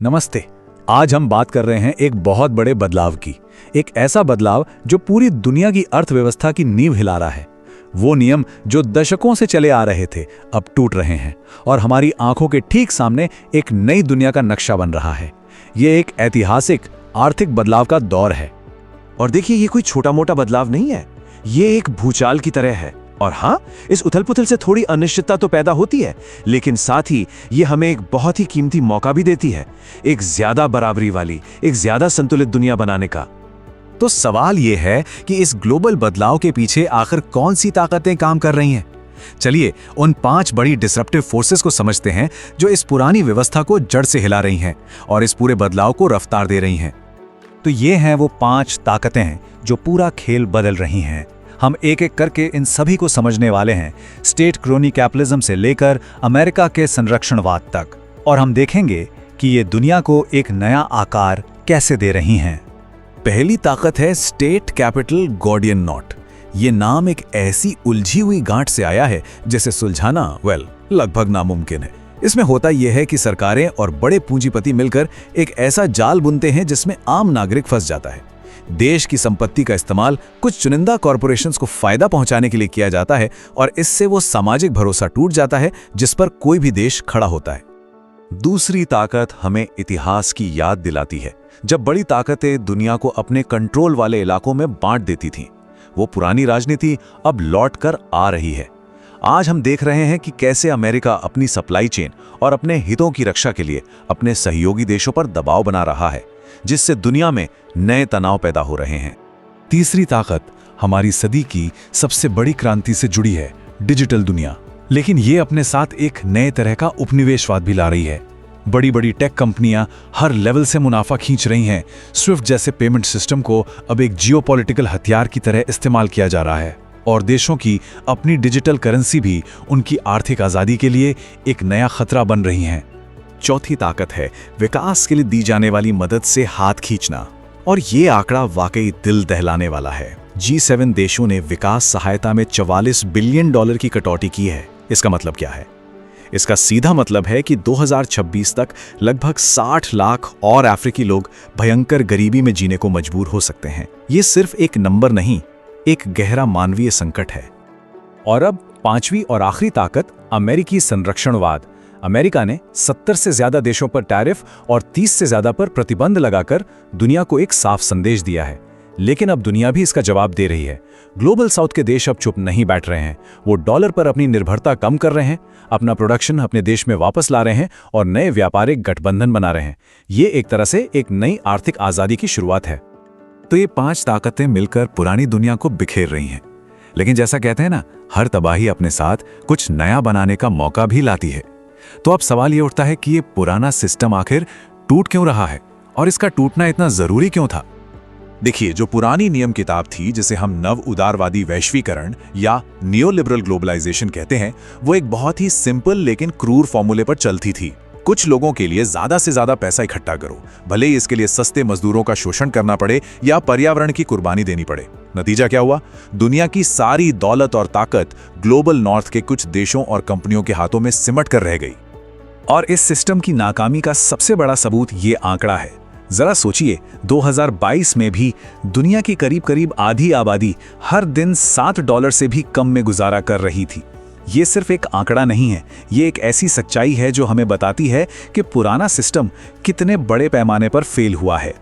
नमस्ते। आज हम बात कर रहे हैं एक बहुत बड़े बदलाव की। एक ऐसा बदलाव जो पूरी दुनिया की अर्थव्यवस्था की नींव हिला रहा है। वो नियम जो दशकों से चले आ रहे थे अब टूट रहे हैं और हमारी आंखों के ठीक सामने एक नई दुनिया का नक्शा बन रहा है। ये एक ऐतिहासिक आर्थिक बदलाव का दौर है। और देखिए, ये कोई छोटा मोटा बदलाव नहीं है, ये एक भूचाल की तरह है। और हाँ, इस उथल-पुथल से थोड़ी अनिश्चितता तो पैदा होती है, लेकिन साथ ही ये हमें एक बहुत ही कीमती मौका भी देती है, एक ज्यादा बराबरी वाली, एक ज्यादा संतुलित दुनिया बनाने का। तो सवाल ये है कि इस ग्लोबल बदलाव के पीछे आखिर कौन सी ताकतें काम कर रही हैं? चलिए उन 5 बड़ी डिसरप्टिव फोर्सेस को समझते हैं जो इस पुरानी व्यवस्था को जड़ से हिला रही हैं और इस पूरे बदलाव को रफ्तार दे रही हैं। तो ये हैं वो 5 ताकतें जो पूरा खेल बदल रही हैं। हम एक एक करके इन सभी को समझने वाले हैं, स्टेट क्रोनी कैपिटलिज्म से लेकर अमेरिका के संरक्षणवाद तक, और हम देखेंगे कि ये दुनिया को एक नया आकार कैसे दे रही हैं। पहली ताकत है स्टेट कैपिटल गार्डियन नॉट। ये नाम एक ऐसी उलझी हुई गांठ से आया है जिसे सुलझाना लगभग नामुमकिन है। इसमें होता यह है कि सरकारें और बड़े पूंजीपति मिलकर एक ऐसा जाल बुनते हैं जिसमें आम नागरिक फंस जाता है। देश की संपत्ति का इस्तेमाल कुछ चुनिंदा कॉरपोरेशंस को फायदा पहुंचाने के लिए किया जाता है और इससे वो सामाजिक भरोसा टूट जाता है जिस पर कोई भी देश खड़ा होता है। दूसरी ताकत हमें इतिहास की याद दिलाती है, जब बड़ी ताकतें दुनिया को अपने कंट्रोल वाले इलाकों में बांट देती थीं। वो पुरानी राजनीति अब लौट कर आ रही है। आज हम देख रहे हैं कि कैसे अमेरिका अपनी सप्लाई चेन और अपने हितों की रक्षा के लिए अपने सहयोगी देशों पर दबाव बना रहा है, जिससे दुनिया में नए तनाव पैदा हो रहे हैं। तीसरी ताकत हमारी सदी की सबसे बड़ी क्रांति से जुड़ी है, डिजिटल दुनिया। लेकिन ये अपने साथ एक नए तरह का उपनिवेशवाद भी ला रही है। बड़ी बड़ी टेक कंपनियां हर लेवल से मुनाफा खींच रही हैं। स्विफ्ट जैसे पेमेंट सिस्टम को अब एक जियोपॉलिटिकल हथियार की तरह इस्तेमाल किया जा रहा है और देशों की अपनी डिजिटल करेंसी भी उनकी आर्थिक आज़ादी के लिए एक नया खतरा बन रही हैं। चौथी ताकत है विकास के लिए दी जाने वाली मदद से हाथ खींचना, और ये आंकड़ा वाकई दिल दहलाने वाला है। G7 देशों ने विकास सहायता में $44 बिलियन की कटौती की है। इसका मतलब क्या है? इसका सीधा मतलब है कि 2026 तक लगभग 60 लाख और अफ्रीकी लोग भयंकर गरीबी में जीने को मजबूर हो सकते हैं। ये सिर्फ एक नंबर नहीं, एक गहरा मानवीय संकट है। और अब 5वीं और आखिरी ताकत, अमेरिकी संरक्षणवाद। अमेरिका ने 70 से ज्यादा देशों पर टैरिफ और 30 से ज्यादा पर प्रतिबंध लगाकर दुनिया को एक साफ संदेश दिया है। लेकिन अब दुनिया भी इसका जवाब दे रही है। ग्लोबल साउथ के देश अब चुप नहीं बैठ रहे हैं। वो डॉलर पर अपनी निर्भरता कम कर रहे हैं, अपना प्रोडक्शन अपने देश में वापस ला रहे हैं और नए व्यापारिक गठबंधन बना रहे हैं। ये एक तरह से एक नई आर्थिक आजादी की शुरुआत है। तो ये 5 ताकतें मिलकर पुरानी दुनिया को बिखेर रही हैं। लेकिन जैसा कहते हैं ना, हर तबाही अपने साथ कुछ नया बनाने का मौका भी लाती है। तो अब सवाल ये उठता है कि ये पुराना सिस्टम आखिर टूट क्यों रहा है और इसका टूटना इतना जरूरी क्यों था? देखिए, जो पुरानी नियम किताब थी, जिसे हम नव उदारवादी वैश्वीकरण या नियोलिबरल ग्लोबलाइजेशन कहते हैं, वो एक बहुत ही सिंपल लेकिन क्रूर फॉर्मूले पर चलती थी। कुछ लोगों के लिए ज्यादा से ज्यादा पैसा इकट्ठा करो, भले ही इसके लिए सस्ते मजदूरों का शोषण करना पड़े या पर्यावरण की कुर्बानी देनी पड़े। नतीजा क्या हुआ? दुनिया की सारी दौलत और ताकत ग्लोबल नॉर्थ के कुछ देशों और कंपनियों के हाथों में सिमट कर रह गई। और इस सिस्टम की नाकामी का सबसे बड़ा सबूत ये आंकड़ा है। जरा सोचिए, 2022 में भी दुनिया की करीब आधी आबादी हर दिन $7 से भी कम में गुजारा कर रही थी। ये सिर्फ एक आंकड़ा नहीं है, ये एक ऐसी सच्चाई है जो हमें बताती है कि पुराना सिस्टम कितने बड़े पैमाने पर फेल हुआ है।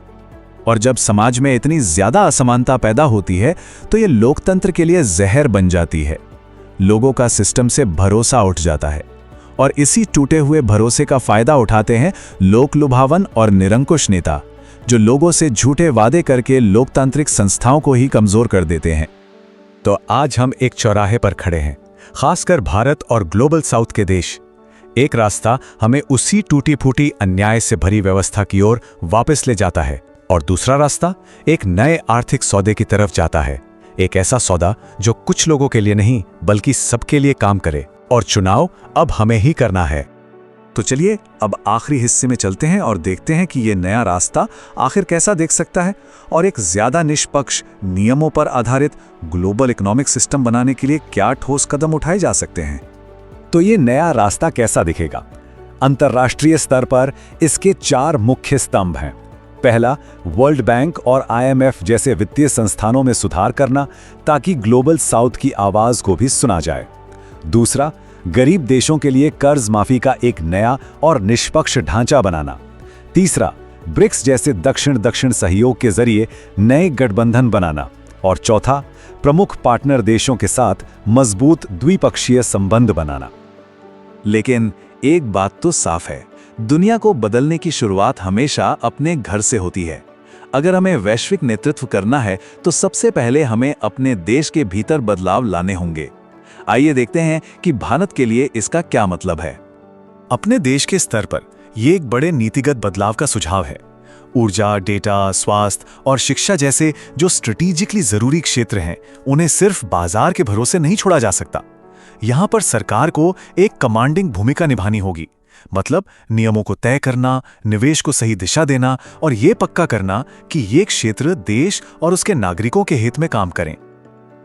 और जब समाज में इतनी ज्यादा असमानता पैदा होती है तो ये लोकतंत्र के लिए जहर बन जाती है। लोगों का सिस्टम से भरोसा उठ जाता है और इसी टूटे हुए भरोसे का फायदा उठाते हैं लोक लुभावन और निरंकुश नेता, जो लोगों से झूठे वादे करके लोकतांत्रिक संस्थाओं को ही कमजोर कर देते हैं। तो आज हम एक चौराहे पर खड़े हैं, खासकर भारत और ग्लोबल साउथ के देश। एक रास्ता हमें उसी टूटी फूटी अन्याय से भरी व्यवस्था की ओर वापस ले जाता है और दूसरा रास्ता एक नए आर्थिक सौदे की तरफ जाता है। एक ऐसा सौदा जो कुछ लोगों के लिए नहीं बल्कि सबके लिए काम करे। और चुनाव अब हमें ही करना है। तो चलिए अब आखिरी हिस्से में चलते हैं और देखते हैं कि ये नया रास्ता आखिर कैसा देख सकता है और एक ज्यादा निष्पक्ष, नियमों पर आधारित ग्लोबल इकोनॉमिक सिस्टम बनाने के लिए क्या ठोस कदम उठाए जा सकते हैं। तो ये नया रास्ता कैसा दिखेगा? अंतर्राष्ट्रीय स्तर पर इसके 4 मुख्य स्तंभ हैं। पहला, वर्ल्ड बैंक और IMF जैसे वित्तीय संस्थानों में सुधार करना ताकि ग्लोबल साउथ की आवाज को भी सुना जाए। दूसरा, गरीब देशों के लिए कर्ज माफी का एक नया और निष्पक्ष ढांचा बनाना। तीसरा, ब्रिक्स जैसे दक्षिण सहयोग के जरिए नए गठबंधन बनाना। और चौथा, प्रमुख पार्टनर देशों के साथ मजबूत द्विपक्षीय संबंध बनाना। लेकिन एक बात तो साफ है, दुनिया को बदलने की शुरुआत हमेशा अपने घर से होती है। अगर हमें वैश्विक नेतृत्व करना है तो सबसे पहले हमें अपने देश के भीतर बदलाव लाने होंगे। आइए देखते हैं कि भारत के लिए इसका क्या मतलब है। अपने देश के स्तर पर यह एक बड़े नीतिगत बदलाव का सुझाव है। ऊर्जा, डेटा, स्वास्थ्य और शिक्षा जैसे जो स्ट्रेटेजिकली जरूरी क्षेत्र हैं, उन्हें सिर्फ बाजार के भरोसे नहीं छोड़ा जा सकता। यहां पर सरकार को एक कमांडिंग भूमिका निभानी होगी। मतलब नियमों को तय करना, निवेश को सही दिशा देना और ये पक्का करना कि ये क्षेत्र देश और उसके नागरिकों के हित में काम करें।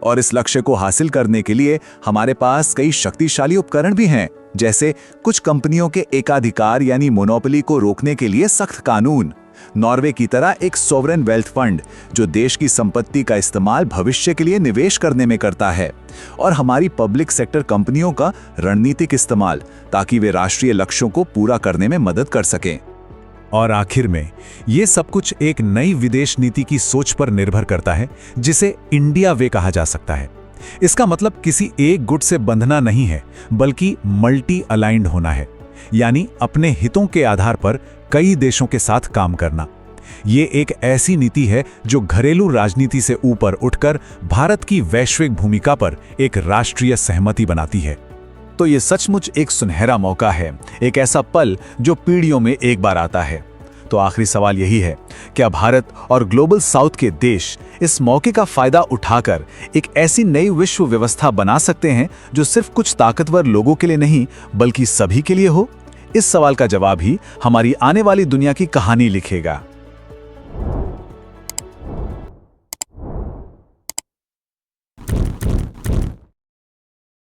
और इस लक्ष्य को हासिल करने के लिए हमारे पास कई शक्तिशाली उपकरण भी हैं, जैसे कुछ कंपनियों के एकाधिकार यानी मोनोपोली को रोकने के लिए सख्त कानून, नॉर्वे की तरह एक सॉवरेन वेल्थ फंड जो देश की संपत्ति का इस्तेमाल भविष्य के लिए निवेश करने में करता है, और हमारी पब्लिक सेक्टर कंपनियों का रणनीतिक इस्तेमाल ताकि वे राष्ट्रीय लक्ष्यों को पूरा करने में मदद कर सकें। और आखिर में ये सब कुछ एक नई विदेश नीति की सोच पर निर्भर करता है, जिसे इंडिया वे कहा जा सकता है। इसका मतलब किसी एक गुट से बंधना नहीं है, बल्कि मल्टी अलाइंड होना है, यानी अपने हितों के आधार पर कई देशों के साथ काम करना। ये एक ऐसी नीति है जो घरेलू राजनीति से ऊपर उठकर भारत की वैश्विक भूमिका पर एक राष्ट्रीय सहमति बनाती है। तो ये सचमुच एक सुनहरा मौका है, एक ऐसा पल जो पीढ़ियों में एक बार आता है। तो आखिरी सवाल यही है, क्या भारत और ग्लोबल साउथ के देश इस मौके का फायदा उठाकर एक ऐसी नई विश्व व्यवस्था बना सकते हैं जो सिर्फ कुछ ताकतवर लोगों के लिए नहीं बल्कि सभी के लिए हो? इस सवाल का जवाब ही हमारी आने वाली दुनिया की कहानी लिखेगा।